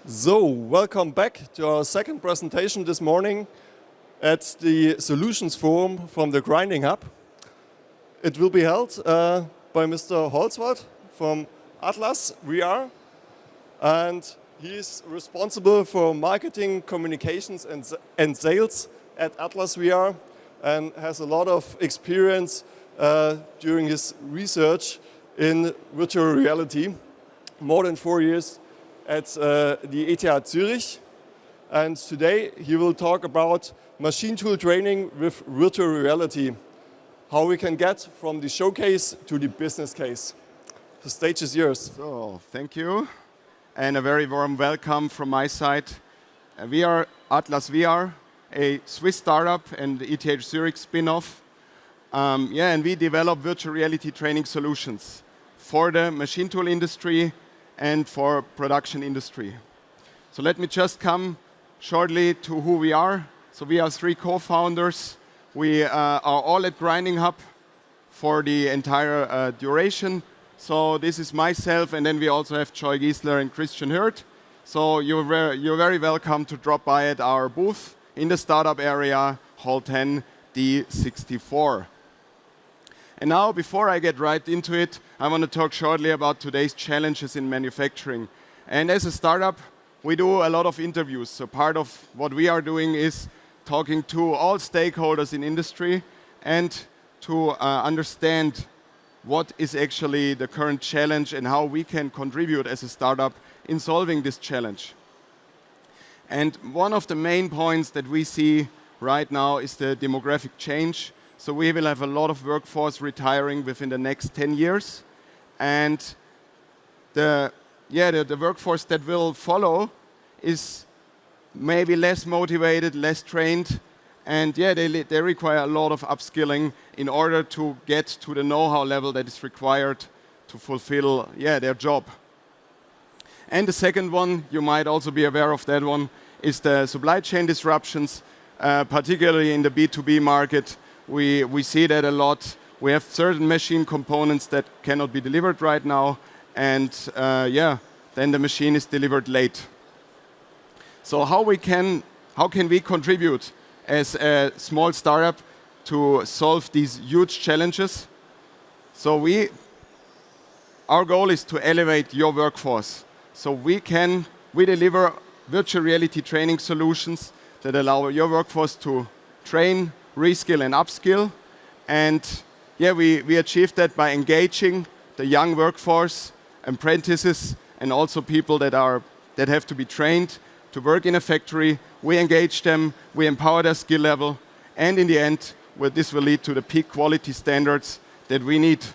So, welcome back to our second presentation this morning at the Solutions Forum from the Grinding Hub. It will be held by Mr. Holzwart from AtlasVR, and he is responsible for marketing, communications and sales at AtlasVR and has a lot of experience during his research in virtual reality, more than 4 years at the ETH Zurich, and today he will talk about machine tool training with virtual reality, how we can get from the showcase to the business case. The stage is yours. So, thank you, and a very warm welcome from my side. We are AtlasVR, a Swiss startup and ETH Zurich spin-off. And we develop virtual reality training solutions for the machine tool industry and for production industry. So let me just come shortly to who we are. So we are 3 co-founders. We are all at Grinding Hub for the entire duration. So this is myself, and then we also have Joy Giesler and Christian Hirt. So you're very welcome to drop by at our booth in the startup area, Hall 10, D64. And now, before I get right into it, I want to talk shortly about today's challenges in manufacturing. And as a startup, we do a lot of interviews. So part of what we are doing is talking to all stakeholders in industry and to understand what is actually the current challenge and how we can contribute as a startup in solving this challenge. And one of the main points that we see right now is the demographic change. So we will have a lot of workforce retiring within the next 10 years. And the workforce that will follow is maybe less motivated, less trained, and they require a lot of upskilling in order to get to the know-how level that is required to fulfill their job. And the second one, you might also be aware of that one, is the supply chain disruptions, particularly in the B2B market. We see that a lot. We have certain machine components that cannot be delivered right now, and then the machine is delivered late. So how can we contribute as a small startup to solve these huge challenges? So our goal is to elevate your workforce. So we deliver virtual reality training solutions that allow your workforce to train, reskill and upskill, and we achieve that by engaging the young workforce, apprentices, and also people that have to be trained to work in a factory. We engage them, we empower their skill level, and in the end, this will lead to the peak quality standards that we need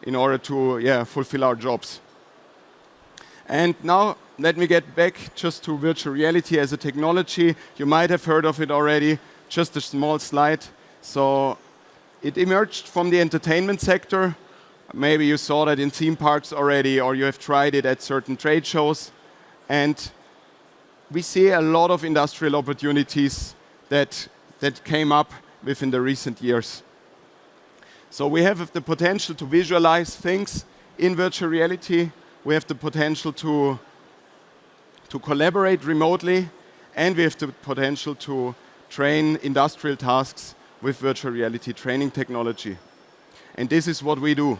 in order to fulfill our jobs. And now let me get back just to virtual reality as a technology. You might have heard of it already. Just a small slide. So it emerged from the entertainment sector. Maybe you saw that in theme parks already, or you have tried it at certain trade shows. And we see a lot of industrial opportunities that came up within the recent years. So we have the potential to visualize things in virtual reality. We have the potential to collaborate remotely, and we have the potential to train industrial tasks with virtual reality training technology. And this is what we do.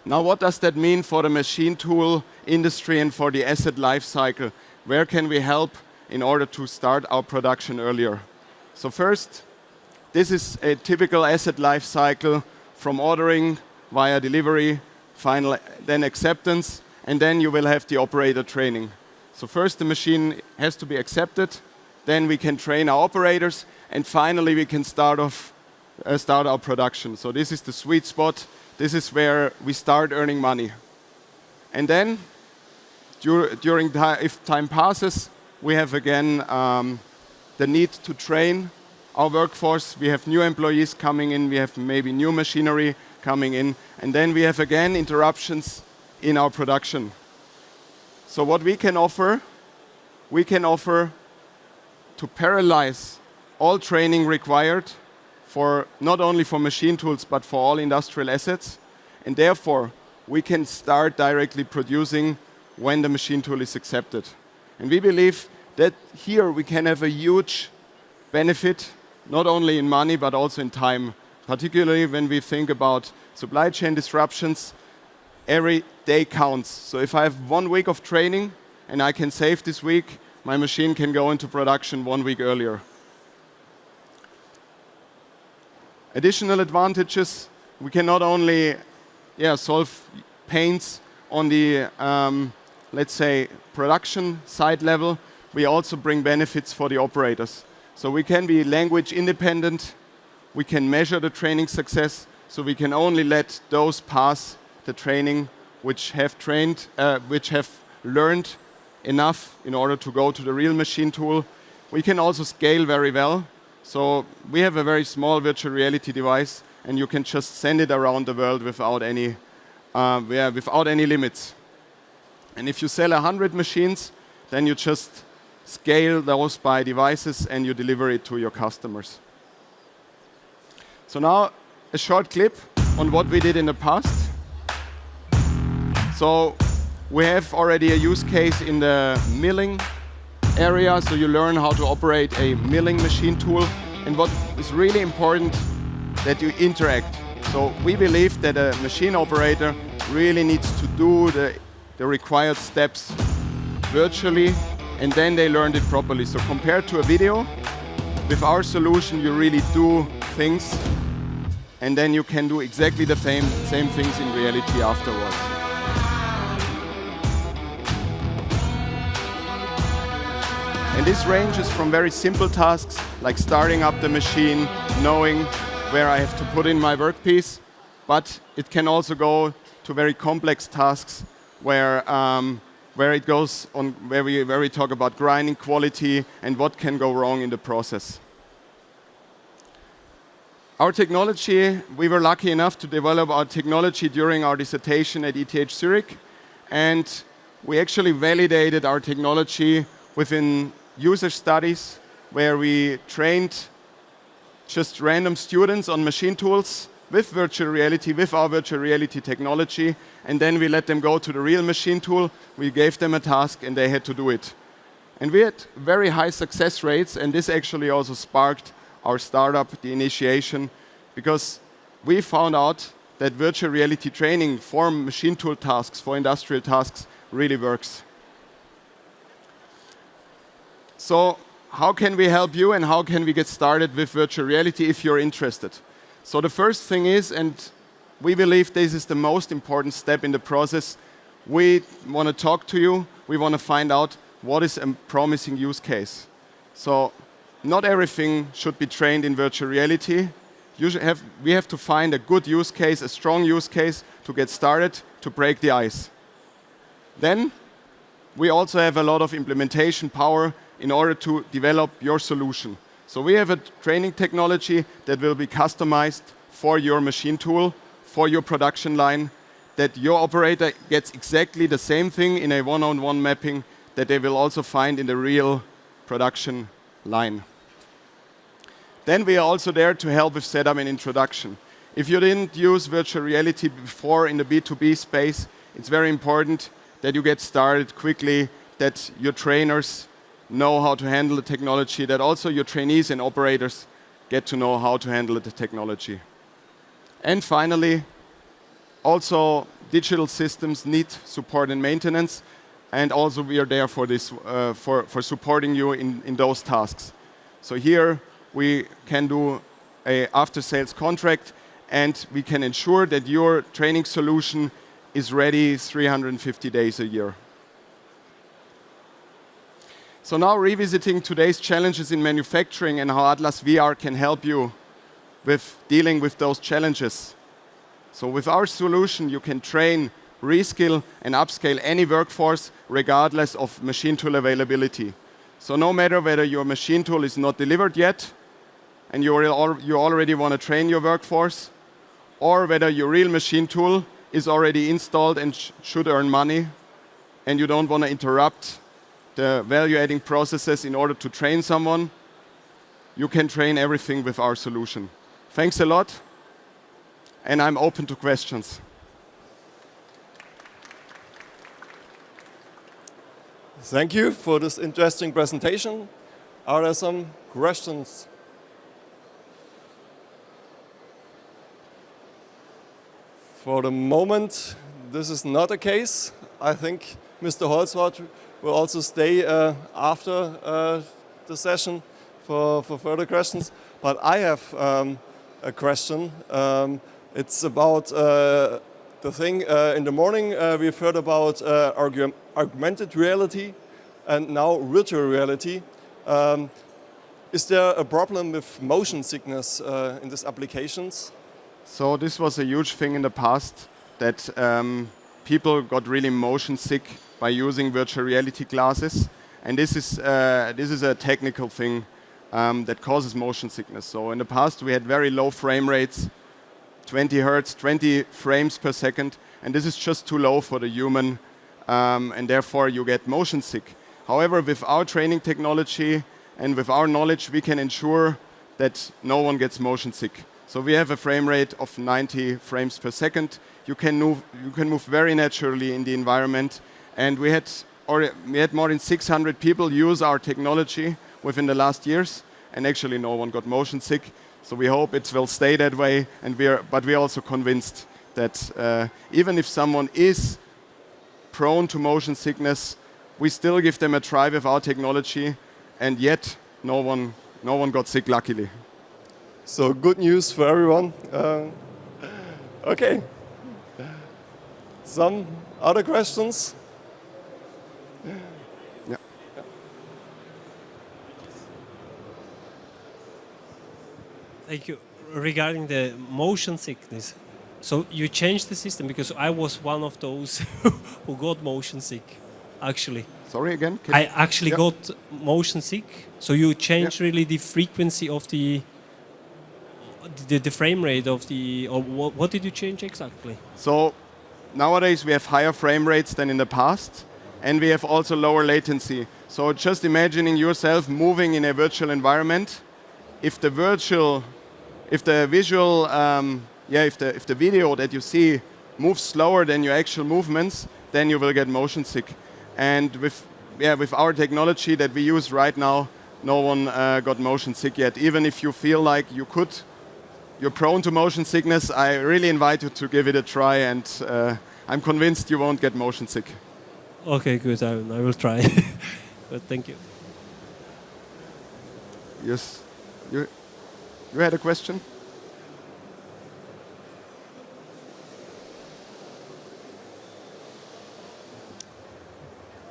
Now, what does that mean for the machine tool industry and for the asset life cycle? Where can we help in order to start our production earlier? So first, this is a typical asset life cycle from ordering via delivery, then acceptance, and then you will have the operator training. So first the machine has to be accepted, then we can train our operators, and finally we can start our production. So this is the sweet spot. This is where we start earning money. And then, if time passes, we have again the need to train our workforce. We have new employees coming in, we have maybe new machinery coming in, and then we have again interruptions in our production. So what we can offer to parallelize all training required for not only for machine tools but for all industrial assets, and therefore we can start directly producing when the machine tool is accepted. And we believe that here we can have a huge benefit, not only in money, but also in time, particularly when we think about supply chain disruptions. Every day counts. So if I have 1 week of training and I can save this week, my machine can go into production 1 week earlier. Additional advantages, we can not only solve pains on the, let's say, production side level, we also bring benefits for the operators. So we can be language independent, we can measure the training success, so we can only let those pass the training which have learned enough in order to go to the real machine tool. We can also scale very well. So we have a very small virtual reality device, and you can just send it around the world without any limits. And if you sell 100 machines, then you just scale those by devices and you deliver it to your customers. So now a short clip on what we did in the past. So we have already a use case in the milling area, so you learn how to operate a milling machine tool. And what is really important, that you interact. So we believe that a machine operator really needs to do the required steps virtually, and then they learned it properly. So compared to a video, with our solution you really do things, and then you can do exactly the same things in reality afterwards. And this ranges from very simple tasks, like starting up the machine, knowing where I have to put in my workpiece, but it can also go to very complex tasks where it goes on, where we talk about grinding quality and what can go wrong in the process. Our technology, we were lucky enough to develop our technology during our dissertation at ETH Zurich, and we actually validated our technology within user studies where we trained just random students on machine tools with virtual reality, with our virtual reality technology, and then we let them go to the real machine tool. We gave them a task and they had to do it. And we had very high success rates, and this actually also sparked our startup, the initiation, because we found out that virtual reality training for machine tool tasks, for industrial tasks, really works. So how can we help you and how can we get started with virtual reality if you're interested? So the first thing is, and we believe this is the most important step in the process, we want to talk to you, we want to find out what is a promising use case. So not everything should be trained in virtual reality. We have to find a good use case, a strong use case to get started, to break the ice. Then we also have a lot of implementation power in order to develop your solution. So we have a training technology that will be customized for your machine tool, for your production line, that your operator gets exactly the same thing in a one-on-one mapping that they will also find in the real production line. Then we are also there to help with setup and introduction. If you didn't use virtual reality before in the B2B space, it's very important that you get started quickly, that your trainers know how to handle the technology, that also your trainees and operators get to know how to handle the technology. And finally, also digital systems need support and maintenance, and also we are there for this, for supporting you in those tasks. So here we can do an after-sales contract, and we can ensure that your training solution is ready 350 days a year. So now revisiting today's challenges in manufacturing and how AtlasVR can help you with dealing with those challenges. So with our solution, you can train, reskill, and upscale any workforce regardless of machine tool availability. So no matter whether your machine tool is not delivered yet, and you already want to train your workforce, or whether your real machine tool is already installed and should earn money, and you don't want to interrupt the value-adding processes in order to train someone, you can train everything with our solution. Thanks a lot, and I'm open to questions. Thank you for this interesting presentation. Are there some questions? For the moment, this is not the case. I think Mr. Holzwart will also stay after the session for further questions. But I have a question. It's about the thing in the morning we've heard about augmented reality and now virtual reality. Is there a problem with motion sickness in these applications? So this was a huge thing in the past that people got really motion sick by using virtual reality glasses, and this is a technical thing that causes motion sickness. So in the past we had very low frame rates, 20 hertz, 20 frames per second, and this is just too low for the human, and therefore you get motion sick. However, with our training technology and with our knowledge, we can ensure that no one gets motion sick. So we have a frame rate of 90 frames per second. You can move very naturally in the environment, and we had more than 600 people use our technology within the last years, and actually no one got motion sick. So we hope it will stay that way, but we are also convinced that even if someone is prone to motion sickness, we still give them a try with our technology, and yet no one got sick, luckily. So good news for everyone. Okay. Some other questions? Yeah. Thank you. Regarding the motion sickness, so you changed the system because I was one of those who got motion sick, actually. Sorry again? I actually got motion sick. So you changed really the frequency of the frame rate of the, or what did you change exactly? So nowadays we have higher frame rates than in the past, and we have also lower latency. So just imagining yourself moving in a virtual environment. If the video that you see moves slower than your actual movements, then you will get motion sick. And with our technology that we use right now, no one got motion sick yet. Even if you feel like you're prone to motion sickness, I really invite you to give it a try, and I'm convinced you won't get motion sick. Okay, good. I will try. But thank you. Yes. You had a question?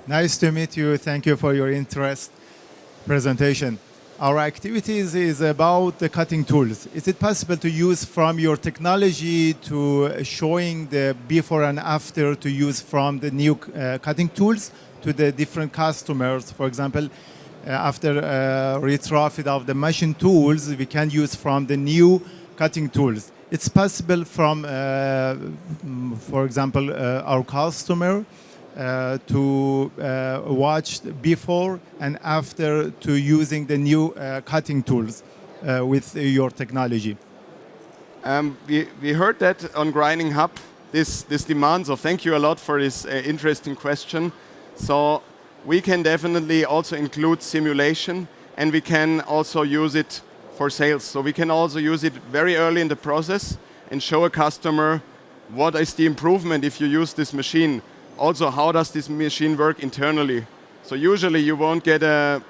Nice to meet you. Thank you for your presentation. Our activities is about the cutting tools. Is it possible to use from your technology to showing the before and after to use from the new cutting tools to the different customers? For example, after retrofit of the machine tools, we can use from the new cutting tools. It's possible from, for example, our customer to watch before and after to using the new cutting tools with your technology. We heard that on Grinding Hub, this demand, so thank you a lot for this interesting question. So we can definitely also include simulation, and we can also use it for sales. So we can also use it very early in the process and show a customer what is the improvement if you use this machine. Also, how does this machine work internally? So usually you won't get a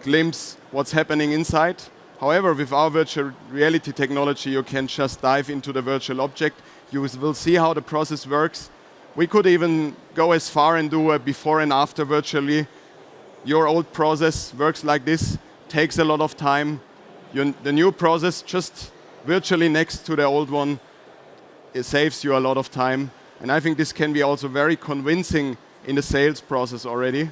glimpse what's happening inside. However, with our virtual reality technology, you can just dive into the virtual object. You will see how the process works. We could even go as far and do a before and after virtually. Your old process works like this, takes a lot of time. The new process just virtually next to the old one, it saves you a lot of time. And I think this can be also very convincing in the sales process already.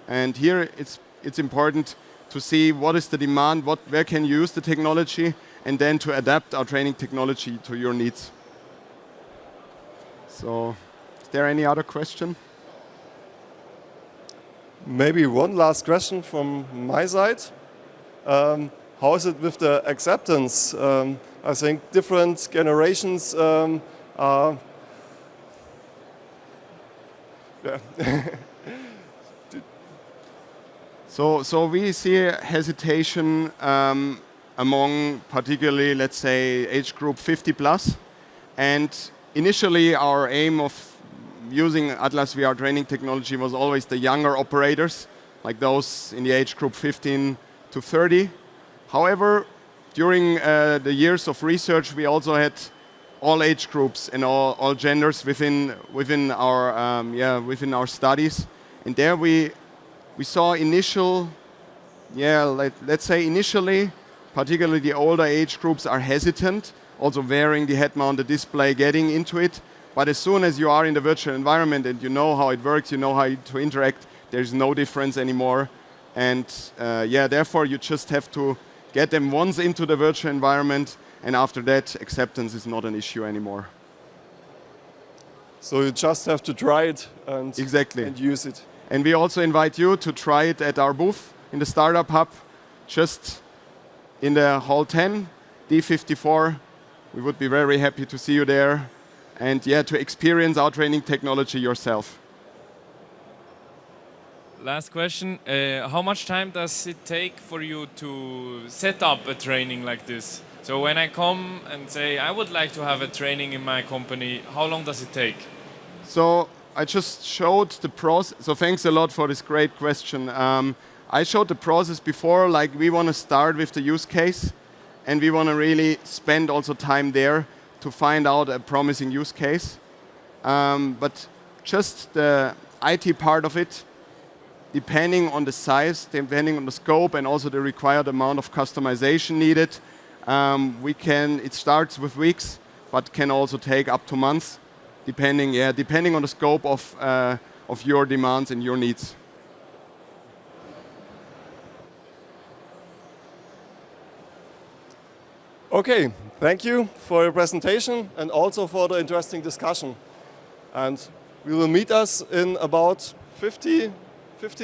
And here it's important to see what is the demand, where can you use the technology, and then to adapt our training technology to your needs. So, is there any other question? Maybe one last question from my side. How is it with the acceptance? I think different generations are So we see hesitation among particularly, let's say, age group 50 plus. And initially, our aim of using AtlasVR training technology was always the younger operators, like those in the age group 15 to 30. However, during the years of research, we also had all age groups and all genders within our studies, and there we saw initially, particularly the older age groups are hesitant, also wearing the head-mounted display, getting into it. But as soon as you are in the virtual environment and you know how it works, you know how to interact, there's no difference anymore. And therefore you just have to get them once into the virtual environment, and after that, acceptance is not an issue anymore. So you just have to try it and, exactly. and use it. And we also invite you to try it at our booth in the Startup Hub, just in the Hall 10, D54. We would be very happy to see you there and to experience our training technology yourself. Last question. How much time does it take for you to set up a training like this? So when I come and say, I would like to have a training in my company, how long does it take? So I just showed the process. So thanks a lot for this great question. I showed the process before, like we want to start with the use case, and we want to really spend also time there to find out a promising use case. But just the IT part of it, depending on the size, depending on the scope, and also the required amount of customization needed, it starts with weeks, but can also take up to months, depending on the scope of your demands and your needs. Okay, thank you for your presentation and also for the interesting discussion. And we will meet us in about 15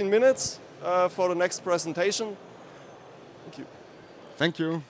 minutes for the next presentation. Thank you. Thank you.